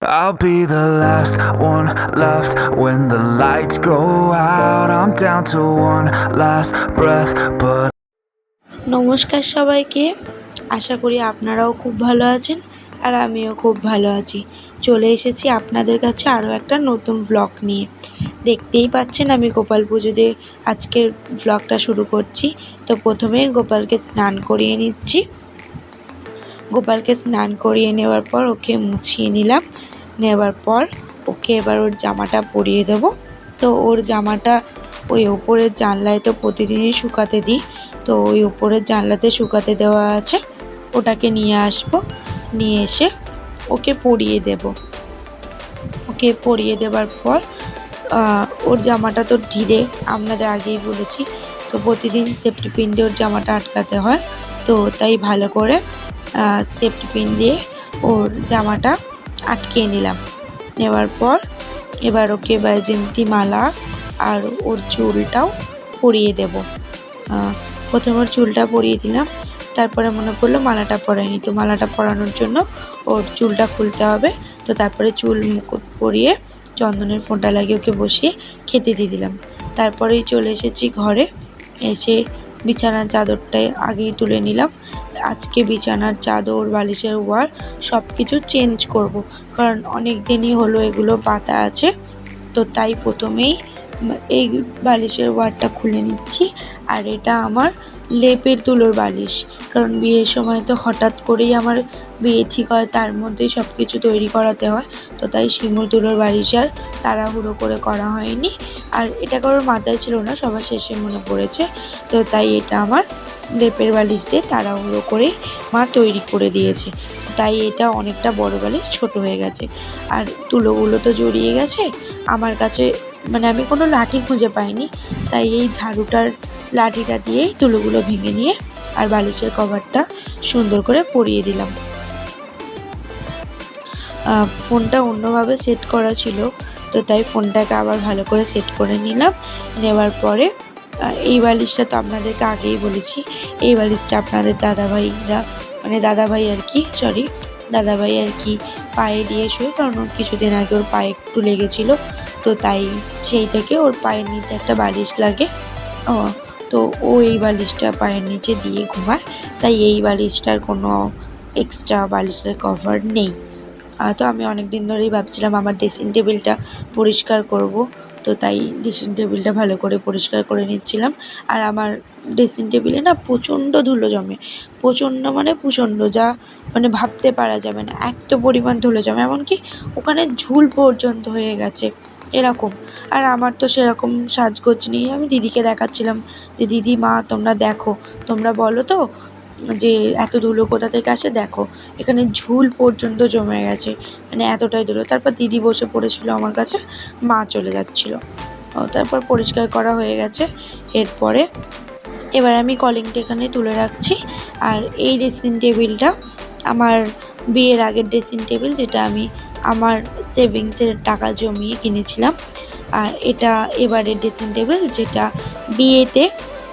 I'll be the last one left when the lights go out. I'm down to one last breath, but নমস্কার সবাইকে, আশা করি আপনারাও খুব ভালো আছেন আর আমিও খুব ভালো আছি। চলে এসেছি আপনাদের কাছে আরও একটা নতুন ব্লগ নিয়ে। দেখতেই পাচ্ছেন আমি গোপাল পুজো দিয়ে আজকের ব্লগটা শুরু করছি। তো প্রথমে গোপালকে স্নান করিয়ে নিচ্ছি। গোপালকে স্নান করিয়ে নেওয়ার পর ওকে মুছিয়ে নিলাম। নেওয়ার পর ওকে এবার ওর জামাটা পরিয়ে দেব। তো ওর জামাটা ওই ওপরের জানলায় তো প্রতিদিনই শুকাতে দিই, তো ওই উপরের জানলাতে শুকাতে দেওয়া আছে, ওটাকে নিয়ে আসব। নিয়ে এসে ওকে পরিয়ে দেব। ওকে পরিয়ে দেওয়ার পর ওর জামাটা তো ঢিলে, আপনাদের আগেই বলেছি, তো প্রতিদিন সেফটি পিন দিয়ে ওর জামাটা আটকাতে হয়। তো তাই ভালো করে সেফটি পিন দিয়ে ওর জামাটা আটকিয়ে নিলাম। নেওয়ার পর এবার ওকে বৈজয়ন্তী মালা আর ওর চুলটাও পরিয়ে দেব। প্রথমে ওর চুলটা পরিয়ে দিলাম, তারপরে মনে পড়লো মালাটা পরাইনি, তো মালাটা পরানোর জন্য ওর চুলটা খুলতে হবে। তো তারপরে চুল মুকুট পরিয়ে চন্দনের ফোঁটা লাগিয়ে ওকে বসিয়ে খেতে দিয়ে দিলাম। তারপরেই চলে এসেছি ঘরে। এসে বিছানার চাদরটাই আগেই তুলে নিলাম। আজকে বিছানার চাদর, বালিশের ওয়ার সব কিছু চেঞ্জ করব, কারণ অনেক দিনই হলো এগুলো পাতা আছে। তো তাই প্রথমেই এই বালিশের ওয়ারটা খুলে নিচ্ছি। আর এটা আমার লেপের তুলোর বালিশ, কারণ বিয়ের সময় তো হঠাৎ করেই আমার বিয়ে ঠিক হয়, তার মধ্যেই সব কিছু তৈরি করাতে হয়। তো তাই শিমুল তুলোর বালিশ আর তাড়াহুড়ো করে করা হয়নি। আর এটা কারোর মাথায় ছিল না, সবার শেষে মনে পড়েছে। তো তাই এটা আমার লেপের বালিশ দিয়ে তাড়াহুড়ো করে মা তৈরি করে দিয়েছে। তাই এটা অনেকটা বড় বালিশ, ছোট হয়ে গেছে। আর তুলোগুলো তো জড়িয়ে গেছে আমার কাছে, মানে আমি কোনো লাঠি খুঁজে পাইনি, তাই এই ঝাড়ুটার লাঠিটা দিয়েই তুলোগুলো ভেঙে নিয়ে আর বালিশের কভারটা সুন্দর করে পরিয়ে দিলাম। ফোনটা অন্যভাবে সেট করা ছিল, তো তাই ফোনটাকে আবার ভালো করে সেট করে নিলাম। নেওয়ার পরে এই বালিশটা তো আপনাদেরকে আগেই বলেছি, এই বালিশটা আপনাদের দাদাভাইরা, মানে দাদাভাই আর কি, দাদাভাই আর কি পায়ে দিয়ে শুয়ে, কারণ ওর কিছুদিন আগে ওর পায়ে একটু লেগেছিলো, তো তাই সেই থেকে ওর পায়ের নিচে একটা বালিশ লাগে। তো ও এই বালিশটা পায়ের নিচে দিয়ে ঘুমায়, তাই এই বালিশটার কোনো এক্সট্রা বালিশের কভার নেই। তো আমি অনেক দিন ধরেই ভাবছিলাম আমার ড্রেসিং টেবিলটা পরিষ্কার করব, তো তাই ড্রেসিং টেবিলটা ভালো করে পরিষ্কার করে নিচ্ছিলাম। আর আমার ড্রেসিং টেবিলে না প্রচণ্ড ধুলো জমে, প্রচণ্ড মানে প্রচণ্ড, যা মানে ভাবতে পারা যাবে না, এত পরিমাণ ধুলো জমে, এমনকি ওখানে ঝুল পর্যন্ত হয়ে গেছে এরকম। আর আমার তো সেরকম সাজগোজ নেই, আমি দিদিকে দেখাচ্ছিলাম যে দিদি, মা তোমরা দেখো, তোমরা বলো তো যে এত ধুলো কোথা থেকে আসে, দেখো এখানে ঝুল পর্যন্ত জমে গেছে, মানে এতটাই ধুলো। তারপর দিদি বসে পড়েছিল আমার কাছে, মা চলে যাচ্ছিলো। তারপর পরিষ্কার করা হয়ে গেছে। এরপরে এবার আমি কলিংটা এখানে তুলে রাখছি। আর এই ড্রেসিং টেবিলটা আমার বিয়ের আগের ড্রেসিং টেবিল, যেটা আমি আমার সেভিংসের টাকা জমিয়ে কিনেছিলাম। আর এটা এবারের ড্রেসিং টেবিল, যেটা বিয়েতে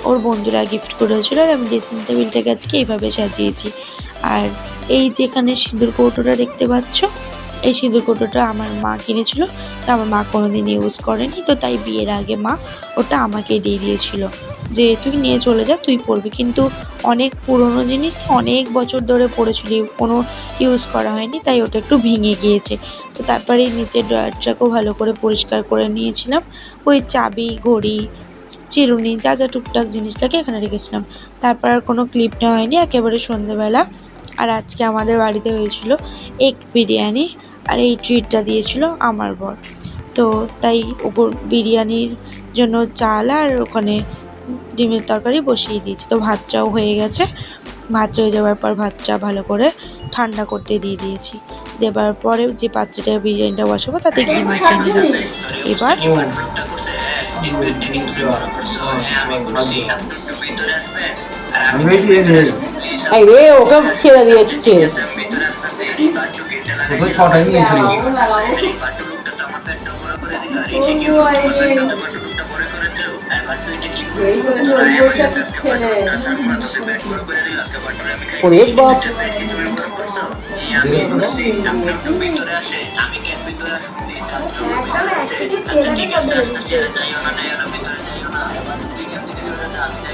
ওর বন্ধুরা গিফট করেছিল। আর আমি ড্রেসিং টেবিলটাকে আজকে এইভাবে সাজিয়েছি। আর এই যেখানে সিঁদুর কৌটোটা দেখতে পাচ্ছ, এই সিঁদুর কৌটোটা আমার মা কিনেছিল, তো আমার মা কোনোদিন ইউজ করেনি, তো তাই বিয়ের আগে মা ওটা আমাকে দিয়ে দিয়েছিল যে তুই নিয়ে চলে যা, তুই পরবি। কিন্তু অনেক পুরনো জিনিস তো, অনেক বছর ধরে পড়েছিল, কোনো ইউজ করা হয়নি, তাই ওটা একটু ভেঙে গিয়েছে। তো তারপরে নিচের ড্রয়ারটাকেও ভালো করে পরিষ্কার করে নিয়েছিলাম। ওই চাবি, ঘড়ি, চিরুনি, যা যা টুকটাক জিনিস লাগে এখানে রেখেছিলাম। তারপর আর কোনো ক্লিপ নেওয়া হয়নি, একেবারে সন্ধেবেলা। আর আজকে আমাদের বাড়িতে হয়েছিল এগ বিরিয়ানি, আর এই ট্রিটটা দিয়েছিল আমার বর। তো তাই ওপর বিরিয়ানির জন্য চাল আর ওখানে ডিমের তরকারি বসিয়ে দিয়েছি। তো ভাতটাও হয়ে গেছে, ভাত হয়ে যাওয়ার পর ভাতটা ভালো করে ঠান্ডা করতে দিয়ে দিয়েছি। দেবার পরে যে পাত্রটা বিরিয়ানিটা বসাবো তাতে ঘি মাখিয়ে নিলাম। এবার ওকে ছেড়ে দিয়েছে।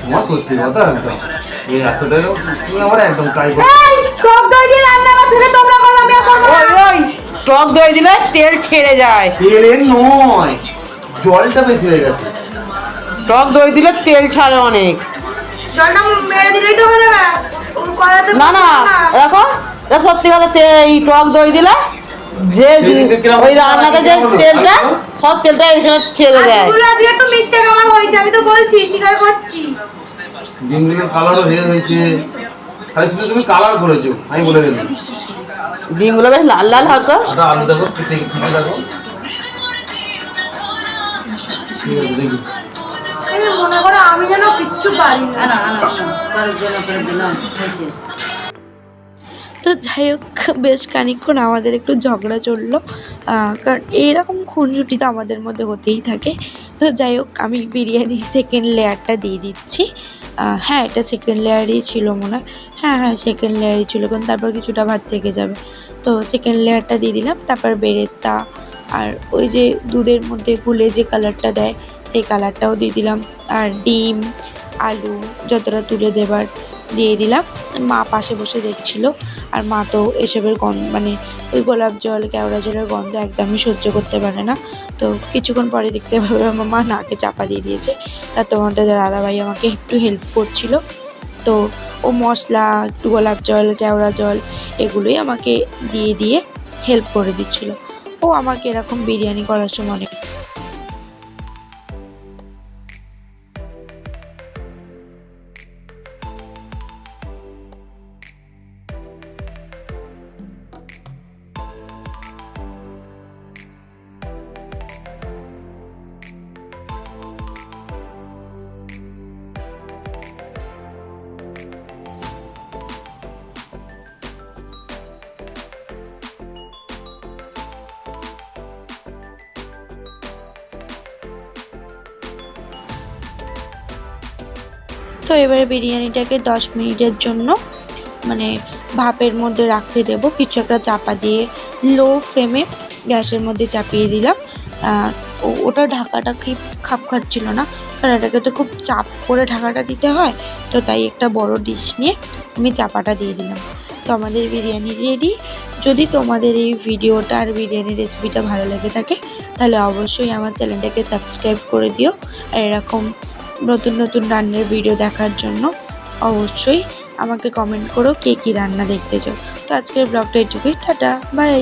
তোমার সত্যি কথা একদম এই এতটাই তুমি আমার একদম কাজ টক দই দিয়ে রান্না করে তোমরা করো, আমি আর করবো না। ওই টক দই দিলে তেল ছেড়ে যায়। তেলের নয়, জলটা বেশি হয়ে গেছে। টক দই দিলে তেল ছাড়ে অনেক। জলটা মেরে দিলেই তো হয়ে যাবে। না না দেখো, সত্যি কথা, এই টক দই দিলে যে ওই রান্নাতে যে তেলটা, সব তেলটা এখানে ছেড়ে দেয়। আজকে একটু মিস্টেক আমার হয়েছে, আমি তো বলছি, স্বীকার করছি। ডিমগুলোর কালারও হয়েছে, খালি শুধু তুমি কালার করেছো, আমি বলে দিলাম। ডিমগুলো বেশ লাল লাল হতো। ওটা আলু দেখো, খেতে দেখো। ঠিক আছে, দেখি। মনে করো আমি যেন কিচ্ছু পারি না। তো যাই হোক, বেশ খানিকক্ষণ আমাদের একটু ঝগড়া চললো, কারণ এইরকম খুনসুটি তো আমাদের মধ্যে হতেই থাকে। তো যাই হোক, আমি বিরিয়ানি সেকেন্ড লেয়ারটা দিয়ে দিচ্ছি। হ্যাঁ, এটা সেকেন্ড লেয়ারই ছিল মনে হয়। হ্যাঁ সেকেন্ড লেয়ারই ছিল, কারণ তারপর কিছুটা ভাত থেকে যাবে। তো সেকেন্ড লেয়ারটা দিয়ে দিলাম। তারপর বেরেস্তা আর ওই যে দুধের মধ্যে গুলে যে কালারটা দেয়, সেই কালারটাও দিয়ে দিলাম। আর ডিম, আলু যতটা তুলে দেবার দিয়ে দিলাম। মা পাশে বসে দেখছিল, আর মা তো এসবের গন্ধ, মানে ওই গোলাপ জল, কেওড়া জলের গন্ধ একদমই সহ্য করতে পারে না। তো কিছুক্ষণ পরে দেখতে পাবে আমার মা নাকে চাপা দিয়ে দিয়েছে। আর তোমাদের দাদাভাই আমাকে একটু হেল্প করছিল। তো ও মশলা, একটু গোলাপ জল, কেওড়া জল এগুলোই আমাকে দিয়ে হেল্প করে দিচ্ছিল। ও আমাকে এরকম বিরিয়ানি করার সময় অনেক। তো এবারে বিরিয়ানিটাকে 10 মিনিটের জন্য মানে ভাপের মধ্যে রাখতে দেবো। কিছু একটা চাপা দিয়ে লো ফ্লেমে গ্যাসের মধ্যে চাপিয়ে দিলাম। ওটা ঢাকাটা কি খাপ খাচ্ছিল না, কারণ এটাকে তো খুব চাপ করে ঢাকাটা দিতে হয়। তো তাই একটা বড় ডিশ নিয়ে আমি চাপাটা দিয়ে দিলাম। তো আমাদের বিরিয়ানি রেডি। যদি তোমাদের এই ভিডিওটা আর বিরিয়ানি রেসিপিটা ভালো লেগে থাকে, তাহলে অবশ্যই আমার চ্যানেলটাকে সাবস্ক্রাইব করে দিও। আর এরকম নতুন নতুন রান্নার ভিডিও দেখার জন্য অবশ্যই আমাকে কমেন্ট করো কে কী রান্না দেখতে চাও। তো আজকের ব্লগটা এটুকুই, টাটা, বাই।